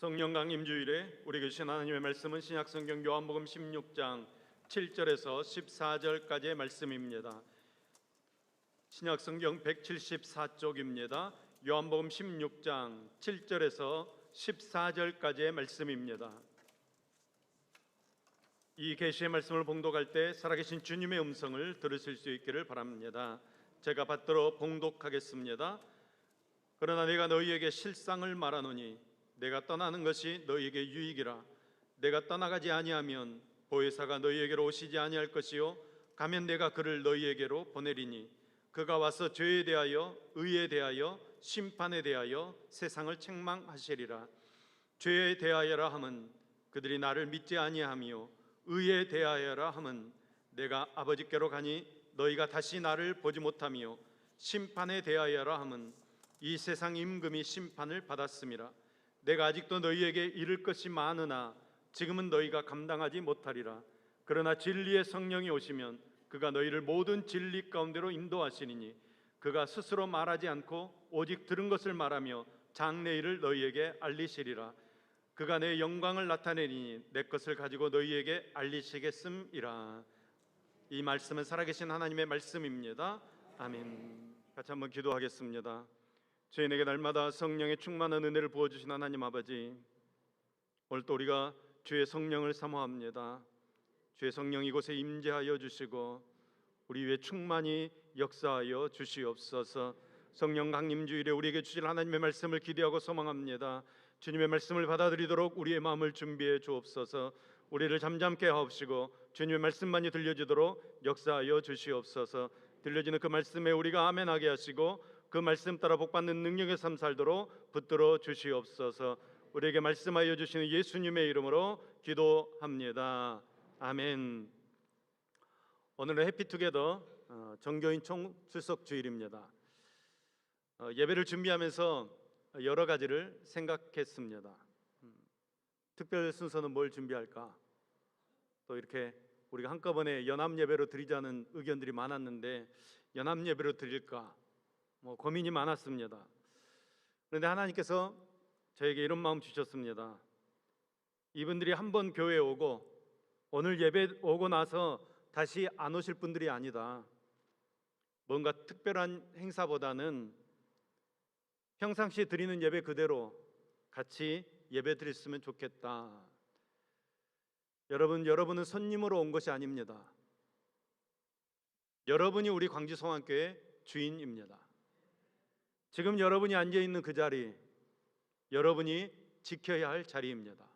성령 강림 주일에 우리에게 주신 하나님의 말씀은 신약성경 요한복음 16장 7절에서 14절까지의 말씀입니다. 신약성경 174쪽입니다. 요한복음 16장 7절에서 14절까지의 말씀입니다. 이 계시의 말씀을 봉독할 때 살아계신 주님의 음성을 들으실 수 있기를 바랍니다. 제가 받들어 봉독하겠습니다. 그러나 내가 너희에게 실상을 말하노니 내가 떠나는 것이 너희에게 유익이라. 내가 떠나가지 아니하면 보혜사가 너희에게로 오시지 아니할 것이요 가면 내가 그를 너희에게로 보내리니 그가 와서 죄에 대하여 의에 대하여 심판에 대하여 세상을 책망하시리라. 죄에 대하여라 함은 그들이 나를 믿지 아니하며 의에 대하여라 함은 내가 아버지께로 가니 너희가 다시 나를 보지 못하며 심판에 대하여라 함은 이 세상 임금이 심판을 받았음이라. 내가 아직도 너희에게 이를 것이 많으나 지금은 너희가 감당하지 못하리라. 그러나 진리의 성령이 오시면 그가 너희를 모든 진리 가운데로 인도하시리니 그가 스스로 말하지 않고 오직 들은 것을 말하며 장래일을 너희에게 알리시리라. 그가 내 영광을 나타내리니 내 것을 가지고 너희에게 알리시겠음이라. 이 말씀은 살아계신 하나님의 말씀입니다. 아멘. 같이 한번 기도하겠습니다. 저희에게 날마다 성령의 충만한 은혜를 부어주신 하나님 아버지, 오늘 또 우리가 주의 성령을 사모합니다. 주의 성령 이곳에 임재하여 주시고 우리 위에 충만히 역사하여 주시옵소서. 성령 강림주일에 우리에게 주실 하나님의 말씀을 기대하고 소망합니다. 주님의 말씀을 받아들이도록 우리의 마음을 준비해 주옵소서. 우리를 잠잠케 하옵시고 주님의 말씀만이 들려지도록 역사하여 주시옵소서. 들려지는 그 말씀에 우리가 아멘하게 하시고 그 말씀 따라 복받는 능력의 삶 살도록 붙들어 주시옵소서. 우리에게 말씀하여 주시는 예수님의 이름으로 기도합니다. 아멘. 오늘은 해피투게더 정교인 총출석 주일입니다. 예배를 준비하면서 여러 가지를 생각했습니다. 특별 순서는 뭘 준비할까? 또 이렇게 우리가 한꺼번에 연합 예배로 드리자는 의견들이 많았는데 연합 예배로 드릴까? 고민이 많았습니다. 그런데 하나님께서 저에게 이런 마음 주셨습니다. 이분들이 한번 교회에 오고 오늘 예배 오고 나서 다시 안 오실 분들이 아니다. 뭔가 특별한 행사보다는 평상시에 드리는 예배 그대로 같이 예배 드렸으면 좋겠다. 여러분은 손님으로 온 것이 아닙니다. 여러분이 우리 광주성안교회 주인입니다. 지금 여러분이 앉아있는 그 자리, 여러분이 지켜야 할 자리입니다.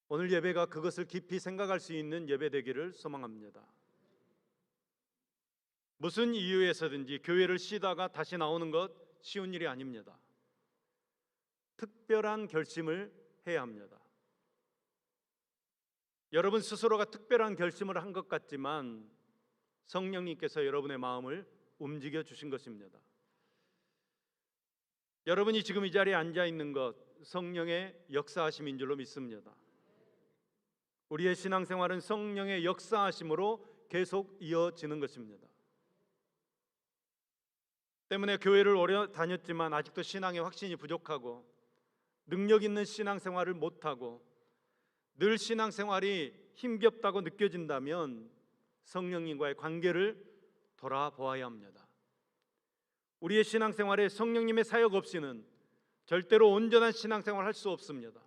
오늘 예배가 그것을 깊이 생각할 수 있는 예배 되기를 소망합니다. 무슨 이유에서든지 교회를 쉬다가 다시 나오는 것 쉬운 일이 아닙니다. 특별한 결심을 해야 합니다. 여러분 스스로가 특별한 결심을 한 것 같지만 성령님께서 여러분의 마음을 움직여 주신 것입니다. 여러분이 지금 이 자리에 앉아 있는 것 성령의 역사하심인 줄로 믿습니다. 우리의 신앙생활은 성령의 역사하심으로 계속 이어지는 것입니다. 때문에 교회를 오래 다녔지만 아직도 신앙의 확신이 부족하고 능력 있는 신앙생활을 못하고 늘 신앙생활이 힘겹다고 느껴진다면 성령님과의 관계를 돌아보아야 합니다. 우리의 신앙생활에 성령님의 사역 없이는 절대로 온전한 신앙생활을 할 수 없습니다.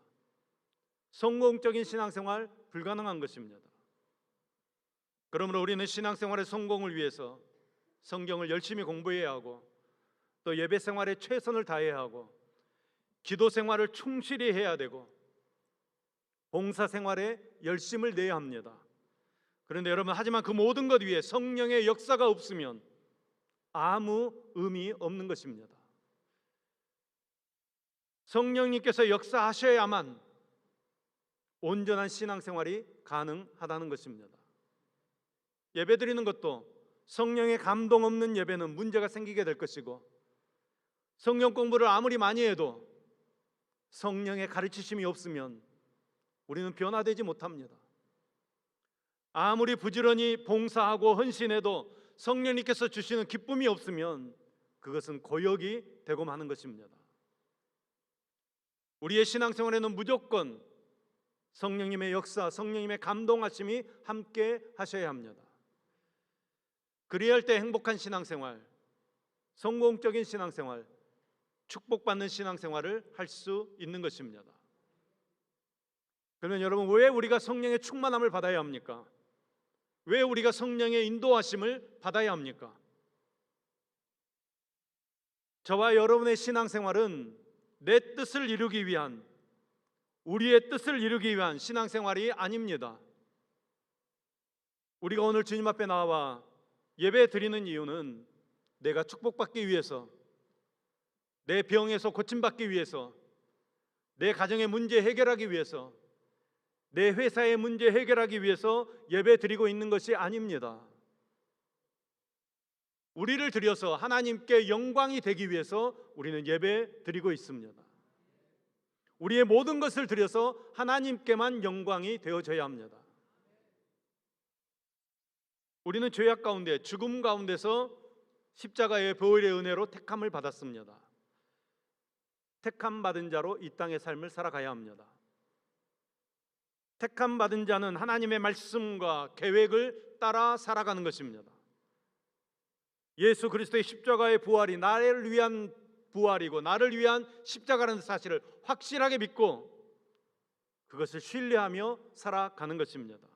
성공적인 신앙생활 불가능한 것입니다. 그러므로 우리는 신앙생활의 성공을 위해서 성경을 열심히 공부해야 하고 또 예배생활에 최선을 다해야 하고 기도생활을 충실히 해야 되고 봉사생활에 열심을 내야 합니다. 그런데 여러분 하지만 그 모든 것 위에 성령의 역사가 없으면 아무 의미 없는 것입니다. 성령님께서 역사하셔야만 온전한 신앙생활이 가능하다는 것입니다. 예배드리는 것도 성령의 감동 없는 예배는 문제가 생기게 될 것이고 성령 공부를 아무리 많이 해도 성령의 가르치심이 없으면 우리는 변화되지 못합니다. 아무리 부지런히 봉사하고 헌신해도 성령님께서 주시는 기쁨이 없으면 그것은 고역이 되고 마는 것입니다. 우리의 신앙생활에는 무조건 성령님의 역사, 성령님의 감동하심이 함께 하셔야 합니다. 그래야 할 때 행복한 신앙생활, 성공적인 신앙생활, 축복받는 신앙생활을 할 수 있는 것입니다. 그러면 여러분, 왜 우리가 성령의 충만함을 받아야 합니까? 왜 우리가 성령의 인도하심을 받아야 합니까? 저와 여러분의 신앙생활은 내 뜻을 이루기 위한, 우리의 뜻을 이루기 위한 신앙생활이 아닙니다. 우리가 오늘 주님 앞에 나와 예배 드리는 이유는 내가 축복받기 위해서, 내 병에서 고침받기 위해서, 내 가정의 문제 해결하기 위해서, 내 회사의 문제 해결하기 위해서 예배 드리고 있는 것이 아닙니다. 우리를 드려서 하나님께 영광이 되기 위해서 우리는 예배 드리고 있습니다. 우리의 모든 것을 드려서 하나님께만 영광이 되어져야 합니다. 우리는 죄악 가운데, 죽음 가운데서 십자가의 보혈의 은혜로 택함을 받았습니다. 택함 받은 자로 이 땅의 삶을 살아가야 합니다. 택함 받은 자는 하나님의 말씀과 계획을 따라 살아가는 것입니다. 예수 그리스도의 십자가의 부활이 나를 위한 부활이고 나를 위한 십자가라는 사실을 확실하게 믿고 그것을 신뢰하며 살아가는 것입니다.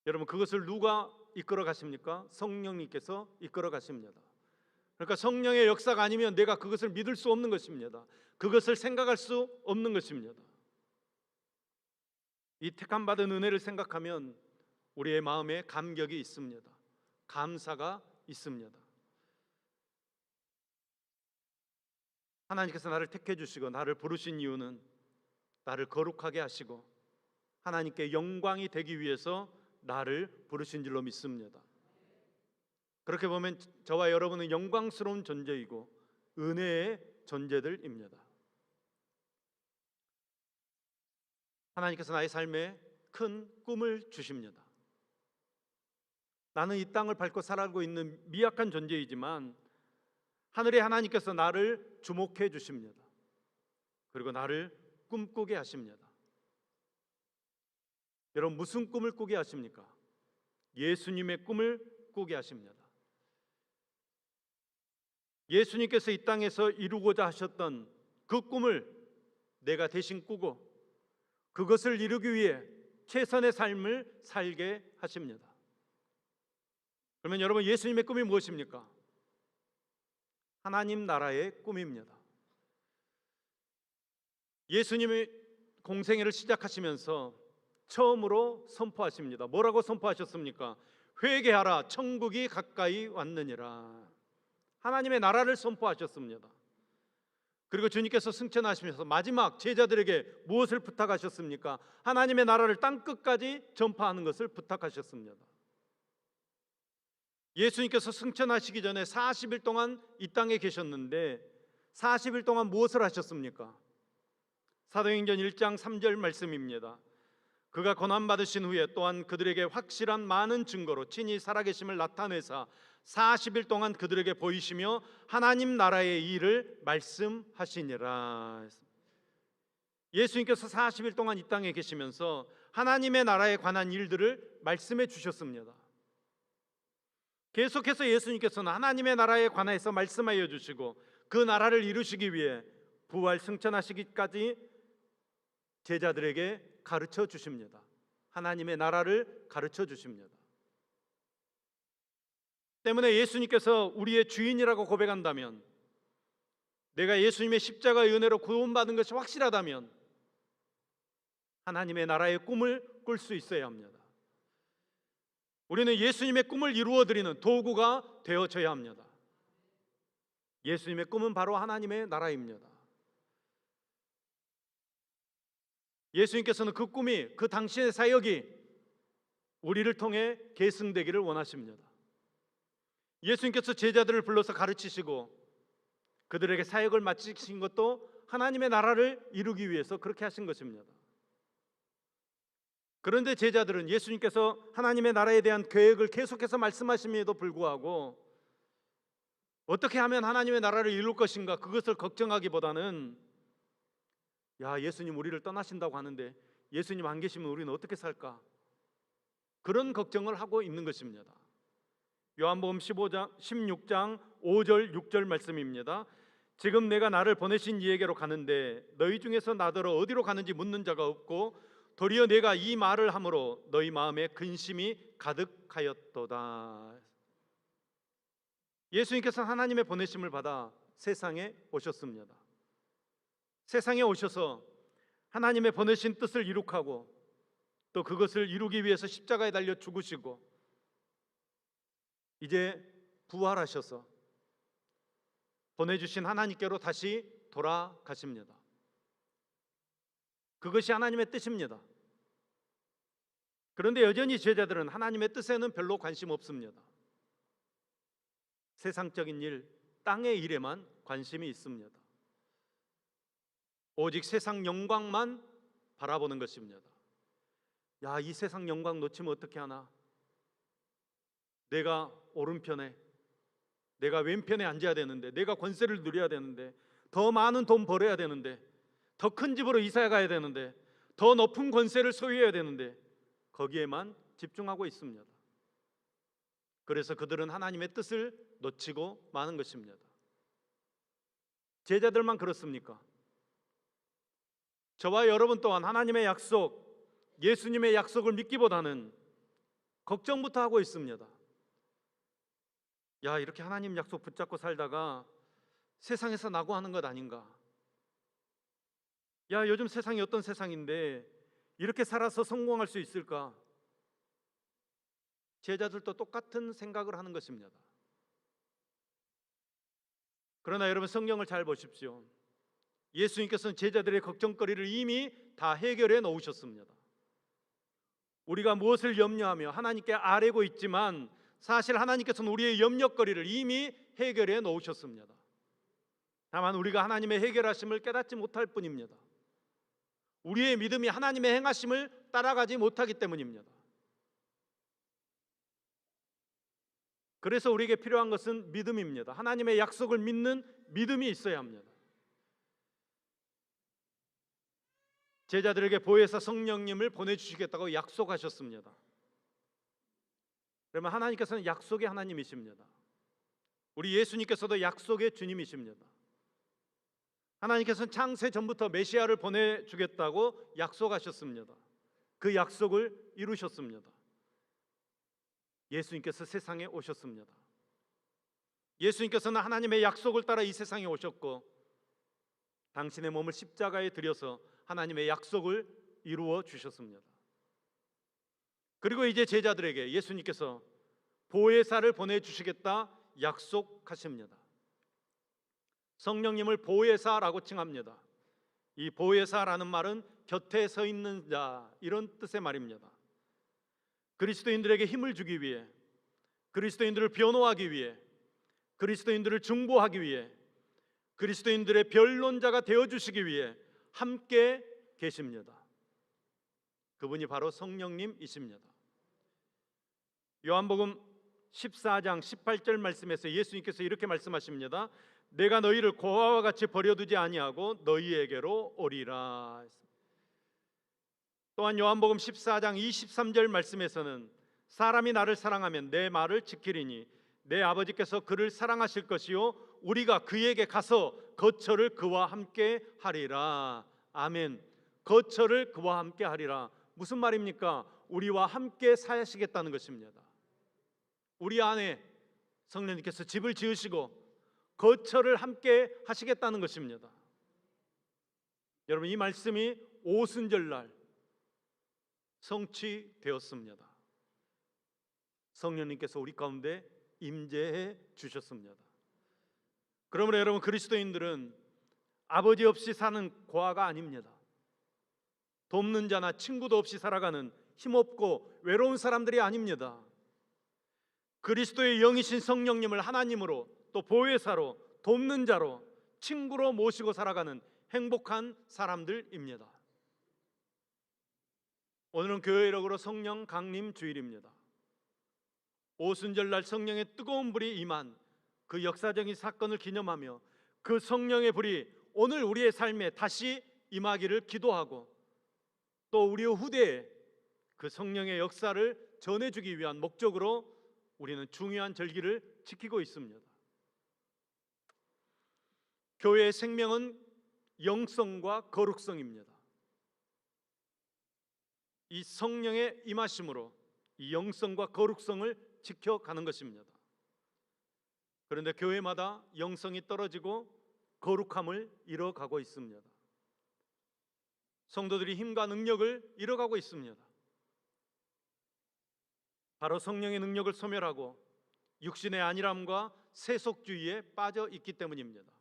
여러분, 그것을 누가 이끌어 가십니까? 성령님께서 이끌어 가십니다. 그러니까 성령의 역사가 아니면 내가 그것을 믿을 수 없는 것입니다. 그것을 생각할 수 없는 것입니다. 이 택함 받은 은혜를 생각하면 우리의 마음에 감격이 있습니다. 감사가 있습니다. 하나님께서 나를 택해 주시고 나를 부르신 이유는 나를 거룩하게 하시고 하나님께 영광이 되기 위해서 나를 부르신 줄로 믿습니다. 그렇게 보면 저와 여러분은 영광스러운 존재이고 은혜의 존재들입니다. 하나님께서 나의 삶에 큰 꿈을 주십니다. 나는 이 땅을 밟고 살아가고 있는 미약한 존재이지만 하늘의 하나님께서 나를 주목해 주십니다. 그리고 나를 꿈꾸게 하십니다. 여러분, 무슨 꿈을 꾸게 하십니까? 예수님의 꿈을 꾸게 하십니다. 예수님께서 이 땅에서 이루고자 하셨던 그 꿈을 내가 대신 꾸고 그것을 이루기 위해 최선의 삶을 살게 하십니다. 그러면 여러분, 예수님의 꿈이 무엇입니까? 하나님 나라의 꿈입니다. 예수님이 공생애를 시작하시면서 처음으로 선포하십니다. 뭐라고 선포하셨습니까? 회개하라, 천국이 가까이 왔느니라. 하나님의 나라를 선포하셨습니다. 그리고 주님께서 승천하시면서 마지막 제자들에게 무엇을 부탁하셨습니까? 하나님의 나라를 땅끝까지 전파하는 것을 부탁하셨습니다. 예수님께서 승천하시기 전에 40일 동안 이 땅에 계셨는데 40일 동안 무엇을 하셨습니까? 사도행전 1장 3절 말씀입니다. 그가 고난받으신 후에 또한 그들에게 확실한 많은 증거로 친히 살아계심을 나타내사 40일 동안 그들에게 보이시며 하나님 나라의 일을 말씀하시니라. 예수님께서 40일 동안 이 땅에 계시면서 하나님의 나라에 관한 일들을 말씀해 주셨습니다. 계속해서 예수님께서는 하나님의 나라에 관해서 말씀하여 주시고 그 나라를 이루시기 위해 부활 승천하시기까지 제자들에게 가르쳐 주십니다. 하나님의 나라를 가르쳐 주십니다. 때문에 예수님께서 우리의 주인이라고 고백한다면, 내가 예수님의 십자가의 은혜로 구원받은 것이 확실하다면 하나님의 나라의 꿈을 꿀 수 있어야 합니다. 우리는 예수님의 꿈을 이루어드리는 도구가 되어져야 합니다. 예수님의 꿈은 바로 하나님의 나라입니다. 예수님께서는 그 꿈이, 그 당신의 사역이 우리를 통해 계승되기를 원하십니다. 예수님께서 제자들을 불러서 가르치시고 그들에게 사역을 맡기신 것도 하나님의 나라를 이루기 위해서 그렇게 하신 것입니다. 그런데 제자들은 예수님께서 하나님의 나라에 대한 계획을 계속해서 말씀하심에도 불구하고 어떻게 하면 하나님의 나라를 이룰 것인가, 그것을 걱정하기보다는 야, 예수님 우리를 떠나신다고 하는데 예수님 안 계시면 우리는 어떻게 살까, 그런 걱정을 하고 있는 것입니다. 요한복음 16장 5절 6절 말씀입니다. 지금 내가 나를 보내신 이에게로 가는데 너희 중에서 나더러 어디로 가는지 묻는 자가 없고 도리어 내가 이 말을 함으로 너희 마음에 근심이 가득하였도다. 예수님께서 하나님의 보내심을 받아 세상에 오셨습니다. 세상에 오셔서 하나님의 보내신 뜻을 이룩하고 또 그것을 이루기 위해서 십자가에 달려 죽으시고 이제 부활하셔서 보내주신 하나님께로 다시 돌아가십니다. 그것이 하나님의 뜻입니다. 그런데 여전히 제자들은 하나님의 뜻에는 별로 관심 없습니다. 세상적인 일, 땅의 일에만 관심이 있습니다. 오직 세상 영광만 바라보는 것입니다. 야, 이 세상 영광 놓치면 어떻게 하나? 내가 오른편에, 내가 왼편에 앉아야 되는데, 내가 권세를 누려야 되는데, 더 많은 돈 벌어야 되는데, 더 큰 집으로 이사 가야 되는데, 더 높은 권세를 소유해야 되는데 거기에만 집중하고 있습니다. 그래서 그들은 하나님의 뜻을 놓치고 마는 것입니다. 제자들만 그렇습니까? 저와 여러분 또한 하나님의 약속, 예수님의 약속을 믿기보다는 걱정부터 하고 있습니다. 야, 이렇게 하나님 약속 붙잡고 살다가 세상에서 나고 하는 것 아닌가? 야, 요즘 세상이 어떤 세상인데 이렇게 살아서 성공할 수 있을까? 제자들도 똑같은 생각을 하는 것입니다. 그러나 여러분, 성경을 잘 보십시오. 예수님께서는 제자들의 걱정거리를 이미 다 해결해 놓으셨습니다. 우리가 무엇을 염려하며 하나님께 아뢰고 있지만 사실 하나님께서는 우리의 염려거리를 이미 해결해 놓으셨습니다. 다만 우리가 하나님의 해결하심을 깨닫지 못할 뿐입니다. 우리의 믿음이 하나님의 행하심을 따라가지 못하기 때문입니다. 그래서 우리에게 필요한 것은 믿음입니다. 하나님의 약속을 믿는 믿음이 있어야 합니다. 제자들에게 보혜사 성령님을 보내주시겠다고 약속하셨습니다. 그러면 하나님께서는 약속의 하나님이십니다. 우리 예수님께서도 약속의 주님이십니다. 하나님께서는 창세 전부터 메시아를 보내주겠다고 약속하셨습니다. 그 약속을 이루셨습니다. 예수님께서 세상에 오셨습니다. 예수님께서는 하나님의 약속을 따라 이 세상에 오셨고 당신의 몸을 십자가에 들여서 하나님의 약속을 이루어 주셨습니다. 그리고 이제 제자들에게 예수님께서 보혜사를 보내주시겠다 약속하십니다. 성령님을 보혜사라고 칭합니다. 이 보혜사라는 말은 곁에 서 있는 자, 이런 뜻의 말입니다. 그리스도인들에게 힘을 주기 위해, 그리스도인들을 변호하기 위해, 그리스도인들을 중보하기 위해, 그리스도인들의 변론자가 되어주시기 위해 함께 계십니다. 그분이 바로 성령님이십니다. 요한복음 14장 18절 말씀에서 예수님께서 이렇게 말씀하십니다. 내가 너희를 고아와 같이 버려두지 아니하고 너희에게로 오리라. 또한 요한복음 14장 23절 말씀에서는 사람이 나를 사랑하면 내 말을 지키리니 내 아버지께서 그를 사랑하실 것이요 우리가 그에게 가서 거처를 그와 함께 하리라. 아멘. 거처를 그와 함께 하리라. 무슨 말입니까? 우리와 함께 사시겠다는 것입니다. 우리 안에 성령님께서 집을 지으시고 거처를 함께 하시겠다는 것입니다. 여러분, 이 말씀이 오순절날 성취되었습니다. 성령님께서 우리 가운데 임재해 주셨습니다. 그러므로 여러분, 그리스도인들은 아버지 없이 사는 고아가 아닙니다. 돕는 자나 친구도 없이 살아가는 힘없고 외로운 사람들이 아닙니다. 그리스도의 영이신 성령님을 하나님으로 또 보혜사로 돕는 자로 친구로 모시고 살아가는 행복한 사람들입니다. 오늘은 교회 이력으로 성령 강림 주일입니다. 오순절날 성령의 뜨거운 불이 임한 그 역사적인 사건을 기념하며 그 성령의 불이 오늘 우리의 삶에 다시 임하기를 기도하고, 또 우리의 후대에 그 성령의 역사를 전해주기 위한 목적으로 우리는 중요한 절기를 지키고 있습니다. 교회의 생명은 영성과 거룩성입니다. 이 성령의 임하심으로 이 영성과 거룩성을 지켜가는 것입니다. 그런데 교회마다 영성이 떨어지고 거룩함을 잃어가고 있습니다. 성도들이 힘과 능력을 잃어가고 있습니다. 바로 성령의 능력을 소멸하고 육신의 안일함과 세속주의에 빠져 있기 때문입니다.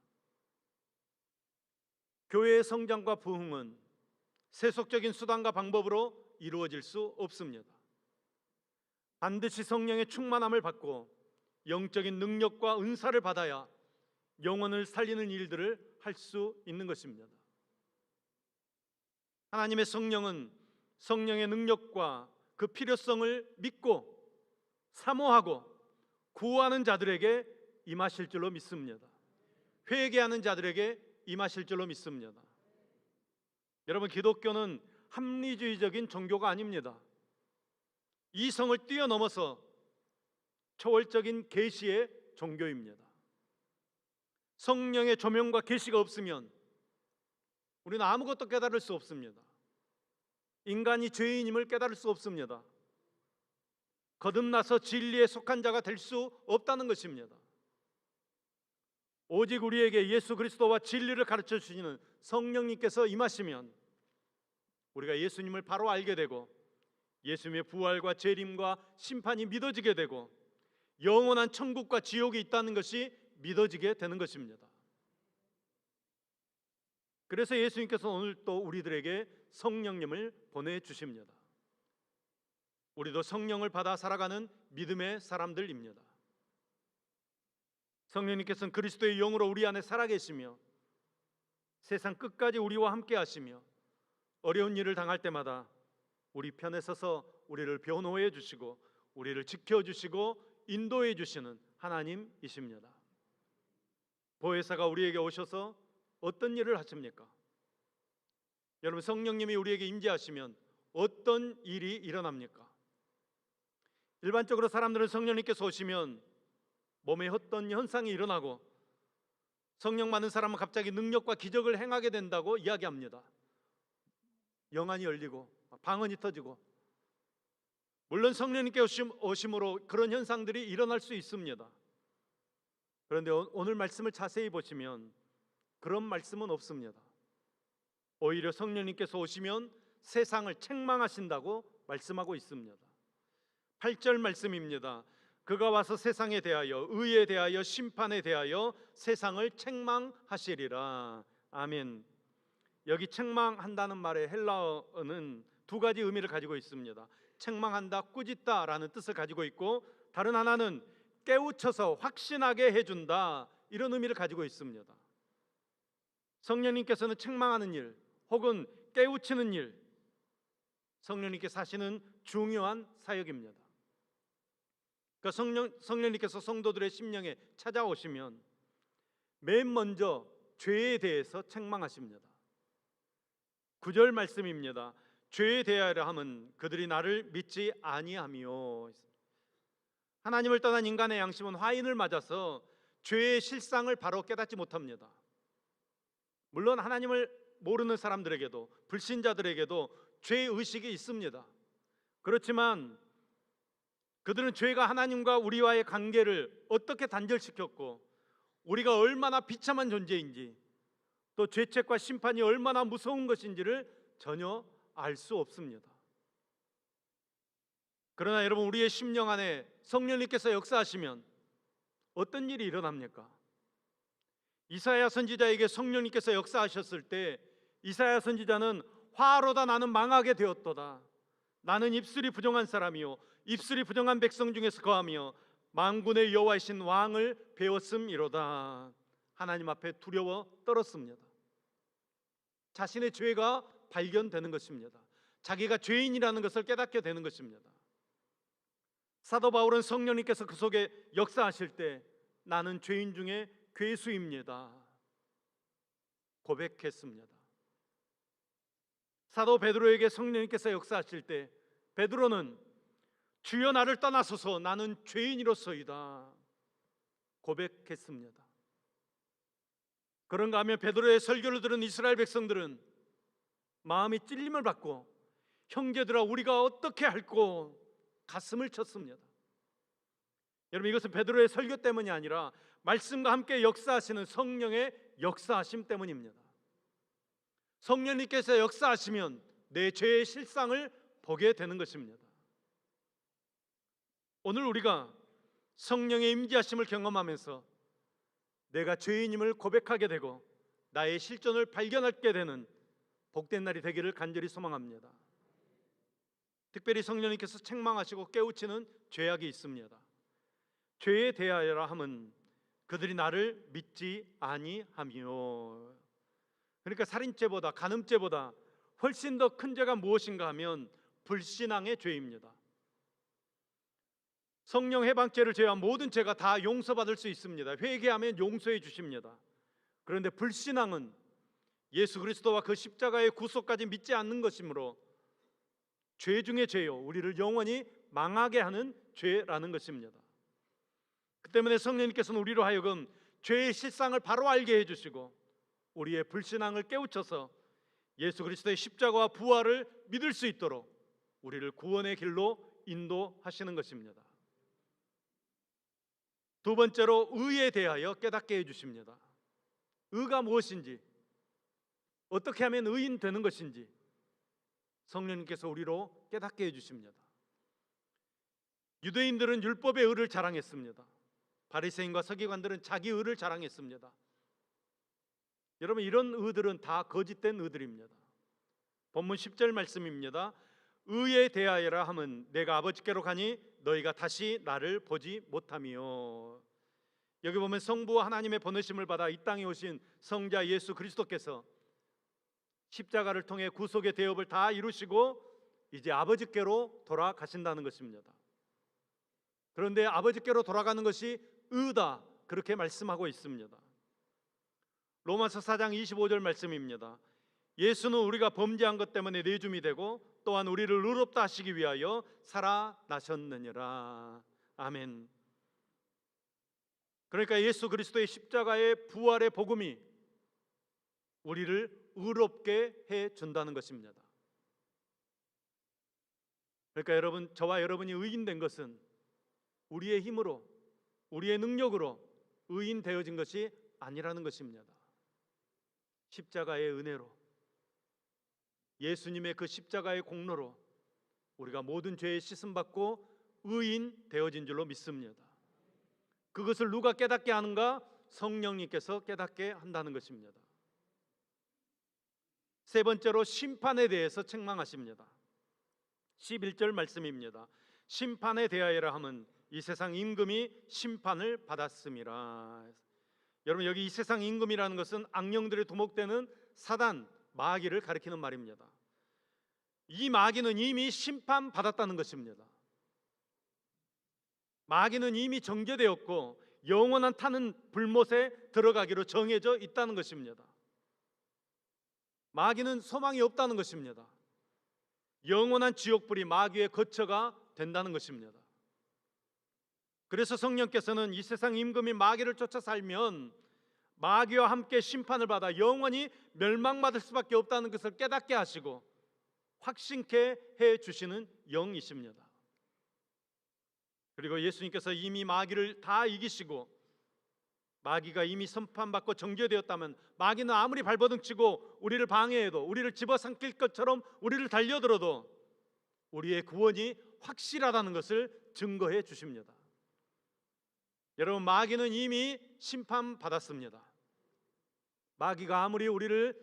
교회의 성장과 부흥은 세속적인 수단과 방법으로 이루어질 수 없습니다. 반드시 성령의 충만함을 받고 영적인 능력과 은사를 받아야 영혼을 살리는 일들을 할 수 있는 것입니다. 하나님의 성령은 성령의 능력과 그 필요성을 믿고 사모하고 구하는 자들에게 임하실 줄로 믿습니다. 회개하는 자들에게 임하실 줄로 믿습니다. 여러분, 기독교는 합리주의적인 종교가 아닙니다. 이성을 뛰어넘어서 초월적인 계시의 종교입니다. 성령의 조명과 계시가 없으면 우리는 아무것도 깨달을 수 없습니다. 인간이 죄인임을 깨달을 수 없습니다. 거듭나서 진리에 속한 자가 될 수 없다는 것입니다. 오직 우리에게 예수 그리스도와 진리를 가르쳐 주시는 성령님께서 임하시면 우리가 예수님을 바로 알게 되고 예수님의 부활과 재림과 심판이 믿어지게 되고 영원한 천국과 지옥이 있다는 것이 믿어지게 되는 것입니다. 그래서 예수님께서 오늘 또 우리들에게 성령님을 보내주십니다. 우리도 성령을 받아 살아가는 믿음의 사람들입니다. 성령님께서는 그리스도의 영으로 우리 안에 살아계시며 세상 끝까지 우리와 함께 하시며 어려운 일을 당할 때마다 우리 편에 서서 우리를 변호해 주시고 우리를 지켜주시고 인도해 주시는 하나님이십니다. 보혜사가 우리에게 오셔서 어떤 일을 하십니까? 여러분, 성령님이 우리에게 임재하시면 어떤 일이 일어납니까? 일반적으로 사람들은 성령님께서 오시면 몸에 어떤 현상이 일어나고 성령 받는 사람은 갑자기 능력과 기적을 행하게 된다고 이야기합니다. 영안이 열리고 방언이 터지고, 물론 성령님께 오심으로 그런 현상들이 일어날 수 있습니다. 그런데 오늘 말씀을 자세히 보시면 그런 말씀은 없습니다. 오히려 성령님께서 오시면 세상을 책망하신다고 말씀하고 있습니다. 8절 말씀입니다. 그가 와서 세상에 대하여 의에 대하여 심판에 대하여 세상을 책망하시리라. 아멘. 여기 책망한다는 말의 헬라어는 두 가지 의미를 가지고 있습니다. 책망한다, 꾸짖다라는 뜻을 가지고 있고, 다른 하나는 깨우쳐서 확신하게 해준다, 이런 의미를 가지고 있습니다. 성령님께서는 책망하는 일 혹은 깨우치는 일, 성령님께서 하시는 중요한 사역입니다. 그러니까 성령님께서 성도들의 심령에 찾아오시면 맨 먼저 죄에 대해서 책망하십니다. 9절 말씀입니다. 죄에 대하여 함은 그들이 나를 믿지 아니하며. 하나님을 떠난 인간의 양심은 화인을 맞아서 죄의 실상을 바로 깨닫지 못합니다. 물론 하나님을 모르는 사람들에게도, 불신자들에게도 죄의식이 있습니다. 그렇지만 그들은 죄가 하나님과 우리와의 관계를 어떻게 단절시켰고 우리가 얼마나 비참한 존재인지, 또 죄책과 심판이 얼마나 무서운 것인지를 전혀 알 수 없습니다. 그러나 여러분, 우리의 심령 안에 성령님께서 역사하시면 어떤 일이 일어납니까? 이사야 선지자에게 성령님께서 역사하셨을 때 이사야 선지자는 화로다 나는 망하게 되었도다. 나는 입술이 부정한 사람이요 입술이 부정한 백성 중에서 거하며 만군의 여호와이신 왕을 배웠음이로다. 하나님 앞에 두려워 떨었습니다. 자신의 죄가 발견되는 것입니다. 자기가 죄인이라는 것을 깨닫게 되는 것입니다. 사도 바울은 성령님께서 그 속에 역사하실 때 나는 죄인 중에 괴수입니다. 고백했습니다. 사도 베드로에게 성령님께서 역사하실 때 베드로는 주여 나를 떠나소서 나는 죄인이로소이다 고백했습니다. 그런가 하면 베드로의 설교를 들은 이스라엘 백성들은 마음이 찔림을 받고 형제들아 우리가 어떻게 할꼬 가슴을 쳤습니다. 여러분, 이것은 베드로의 설교 때문이 아니라 말씀과 함께 역사하시는 성령의 역사하심 때문입니다. 성령님께서 역사하시면 내 죄의 실상을 보게 되는 것입니다. 오늘 우리가 성령의 임재하심을 경험하면서 내가 죄인임을 고백하게 되고 나의 실존을 발견하게 되는 복된 날이 되기를 간절히 소망합니다. 특별히 성령님께서 책망하시고 깨우치는 죄악이 있습니다. 죄에 대하여라 함은 그들이 나를 믿지 아니하며, 그러니까 살인죄보다 간음죄보다 훨씬 더 큰 죄가 무엇인가 하면 불신앙의 죄입니다. 성령 해방죄를 제외한 모든 죄가 다 용서받을 수 있습니다. 회개하면 용서해 주십니다. 그런데 불신앙은 예수 그리스도와 그 십자가의 구속까지 믿지 않는 것이므로 죄 중에 죄요, 우리를 영원히 망하게 하는 죄라는 것입니다. 그 때문에 성령님께서는 우리로 하여금 죄의 실상을 바로 알게 해주시고 우리의 불신앙을 깨우쳐서 예수 그리스도의 십자가와 부활을 믿을 수 있도록 우리를 구원의 길로 인도하시는 것입니다. 두 번째로 의에 대하여 깨닫게 해주십니다. 의가 무엇인지, 어떻게 하면 의인 되는 것인지 성령님께서 우리로 깨닫게 해주십니다. 유대인들은 율법의 의를 자랑했습니다. 바리새인과 서기관들은 자기 의를 자랑했습니다. 여러분, 이런 의들은 다 거짓된 의들입니다. 본문 10절 말씀입니다. 의에 대하여라 함은 내가 아버지께로 가니 너희가 다시 나를 보지 못하며. 여기 보면 성부 하나님의 보내심을 받아 이 땅에 오신 성자 예수 그리스도께서 십자가를 통해 구속의 대업을 다 이루시고 이제 아버지께로 돌아가신다는 것입니다. 그런데 아버지께로 돌아가는 것이 의다, 그렇게 말씀하고 있습니다. 로마서 4장 25절 말씀입니다. 예수는 우리가 범죄한 것 때문에 내줌이 되고 또한 우리를 의롭다 하시기 위하여 살아나셨느니라. 아멘. 그러니까 예수 그리스도의 십자가의 부활의 복음이 우리를 의롭게 해준다는 것입니다. 그러니까 여러분, 저와 여러분이 의인 된 것은 우리의 힘으로, 우리의 능력으로 의인 되어진 것이 아니라는 것입니다. 십자가의 은혜로, 예수님의 그 십자가의 공로로 우리가 모든 죄에 씻음받고 의인 되어진 줄로 믿습니다. 그것을 누가 깨닫게 하는가? 성령님께서 깨닫게 한다는 것입니다. 세 번째로 심판에 대해서 책망하십니다. 11절 말씀입니다. 심판에 대하여라 함은 이 세상 임금이 심판을 받았음이라. 여러분, 여기 이 세상 임금이라는 것은 악령들의 두목되는 사단, 마귀를 가리키는 말입니다. 이 마귀는 이미 심판받았다는 것입니다. 마귀는 이미 정죄되었고 영원한 타는 불못에 들어가기로 정해져 있다는 것입니다. 마귀는 소망이 없다는 것입니다. 영원한 지옥불이 마귀의 거처가 된다는 것입니다. 그래서 성령께서는 이 세상 임금이 마귀를 쫓아 살면 마귀와 함께 심판을 받아 영원히 멸망받을 수밖에 없다는 것을 깨닫게 하시고 확신케 해주시는 영이십니다. 그리고 예수님께서 이미 마귀를 다 이기시고 마귀가 이미 심판받고 정죄되었다면 마귀는 아무리 발버둥치고 우리를 방해해도, 우리를 집어삼킬 것처럼 우리를 달려들어도 우리의 구원이 확실하다는 것을 증거해 주십니다. 여러분, 마귀는 이미 심판받았습니다. 마귀가 아무리 우리를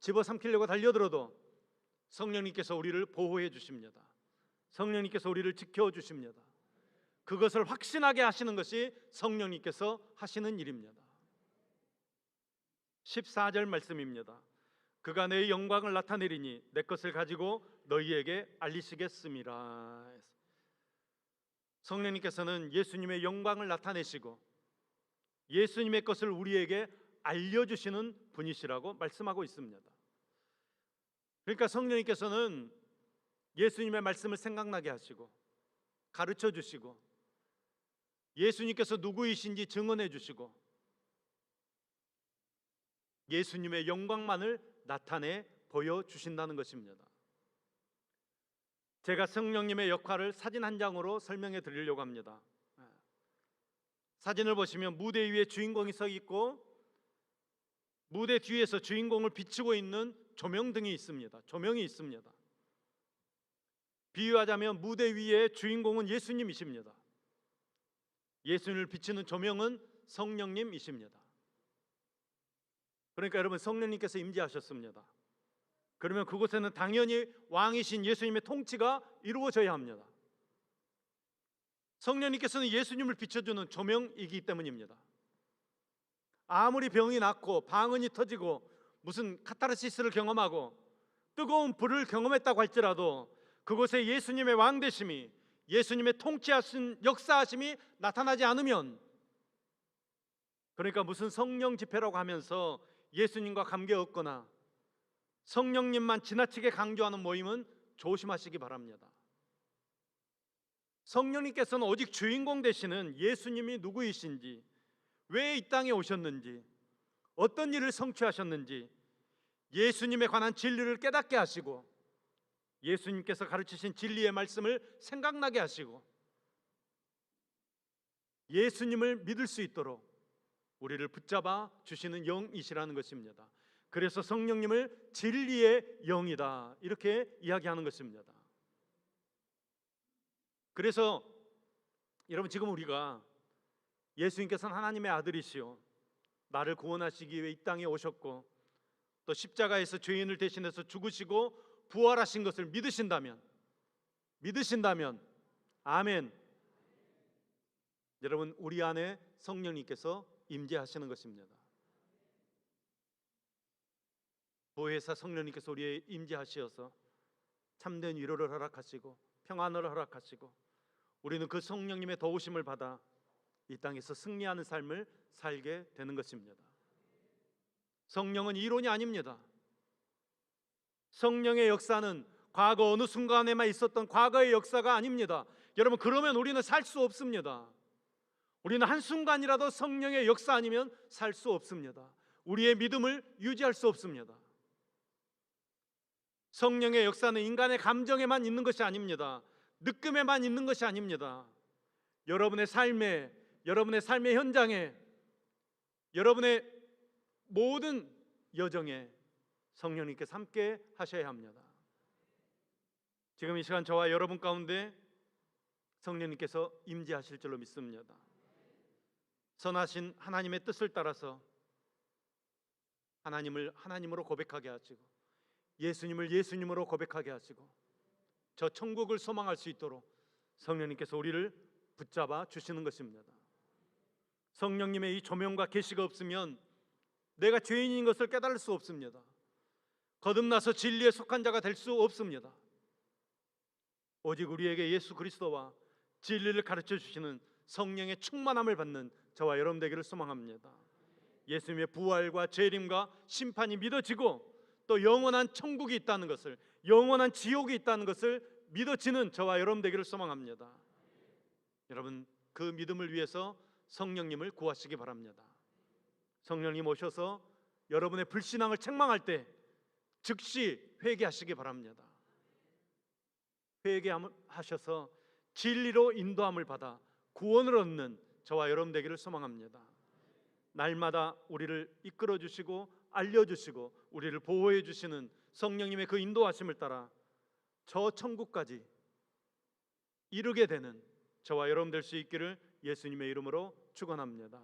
집어삼키려고 달려들어도 성령님께서 우리를 보호해 주십니다. 성령님께서 우리를 지켜주십니다. 그것을 확신하게 하시는 것이 성령님께서 하시는 일입니다. 14절 말씀입니다. 그가 내 영광을 나타내리니 내 것을 가지고 너희에게 알리시겠음이라. 성령님께서는 예수님의 영광을 나타내시고 예수님의 것을 우리에게 알려주시는 분이시라고 말씀하고 있습니다. 그러니까 성령님께서는 예수님의 말씀을 생각나게 하시고 가르쳐 주시고 예수님께서 누구이신지 증언해 주시고 예수님의 영광만을 나타내 보여주신다는 것입니다. 제가 성령님의 역할을 사진 한 장으로 설명해 드리려고 합니다. 사진을 보시면 무대 위에 주인공이 서 있고 무대 뒤에서 주인공을 비추고 있는 조명등이 있습니다. 조명이 있습니다. 비유하자면 무대 위에 주인공은 예수님이십니다. 예수님을 비추는 조명은 성령님이십니다. 그러니까 여러분, 성령님께서 임재하셨습니다. 그러면 그곳에는 당연히 왕이신 예수님의 통치가 이루어져야 합니다. 성령님께서는 예수님을 비춰주는 조명이기 때문입니다. 아무리 병이 낫고 방언이 터지고 무슨 카타르시스를 경험하고 뜨거운 불을 경험했다고 할지라도 그곳에 예수님의 왕되심이, 예수님의 통치하신 역사하심이 나타나지 않으면, 그러니까 무슨 성령 집회라고 하면서 예수님과 관계없거나 성령님만 지나치게 강조하는 모임은 조심하시기 바랍니다. 성령님께서는 오직 주인공 되시는 예수님이 누구이신지, 왜 이 땅에 오셨는지, 어떤 일을 성취하셨는지 예수님에 관한 진리를 깨닫게 하시고 예수님께서 가르치신 진리의 말씀을 생각나게 하시고 예수님을 믿을 수 있도록 우리를 붙잡아 주시는 영이시라는 것입니다. 그래서 성령님을 진리의 영이다, 이렇게 이야기하는 것입니다. 그래서 여러분, 지금 우리가 예수님께서는 하나님의 아들이시오, 나를 구원하시기 위해 이 땅에 오셨고 또 십자가에서 죄인을 대신해서 죽으시고 부활하신 것을 믿으신다면 아멘. 여러분, 우리 안에 성령님께서 임재하시는 것입니다. 보혜사 성령님께서 우리에 임재하시어서 참된 위로를 허락하시고 평안을 허락하시고 우리는 그 성령님의 도우심을 받아 이 땅에서 승리하는 삶을 살게 되는 것입니다. 성령은 이론이 아닙니다. 성령의 역사는 과거 어느 순간에만 있었던 과거의 역사가 아닙니다. 여러분, 그러면 우리는 살 수 없습니다. 우리는 한순간이라도 성령의 역사 아니면 살 수 없습니다. 우리의 믿음을 유지할 수 없습니다. 성령의 역사는 인간의 감정에만 있는 것이 아닙니다. 느낌에만 있는 것이 아닙니다. 여러분의 삶의 현장에, 여러분의 모든 여정에 성령님께서 함께 하셔야 합니다. 지금 이 시간 저와 여러분 가운데 성령님께서 임재하실 줄로 믿습니다. 선하신 하나님의 뜻을 따라서 하나님을 하나님으로 고백하게 하시고 예수님을 예수님으로 고백하게 하시고 저 천국을 소망할 수 있도록 성령님께서 우리를 붙잡아 주시는 것입니다. 성령님의 이 조명과 계시가 없으면 내가 죄인인 것을 깨달을 수 없습니다. 거듭나서 진리에 속한 자가 될 수 없습니다. 오직 우리에게 예수 그리스도와 진리를 가르쳐 주시는 성령의 충만함을 받는 저와 여러분 되기를 소망합니다. 예수님의 부활과 재림과 심판이 믿어지고 또 영원한 천국이 있다는 것을, 영원한 지옥이 있다는 것을 믿어지는 저와 여러분 되기를 소망합니다. 여러분, 그 믿음을 위해서 성령님을 구하시기 바랍니다. 성령님 오셔서 여러분의 불신앙을 책망할 때 즉시 회개하시기 바랍니다. 회개하셔서 진리로 인도함을 받아 구원을 얻는 저와 여러분 되기를 소망합니다. 날마다 우리를 이끌어 주시고 알려주시고 우리를 보호해 주시는 성령님의 그 인도하심을 따라 저 천국까지 이르게 되는 저와 여러분 될 수 있기를 예수님의 이름으로 축원합니다.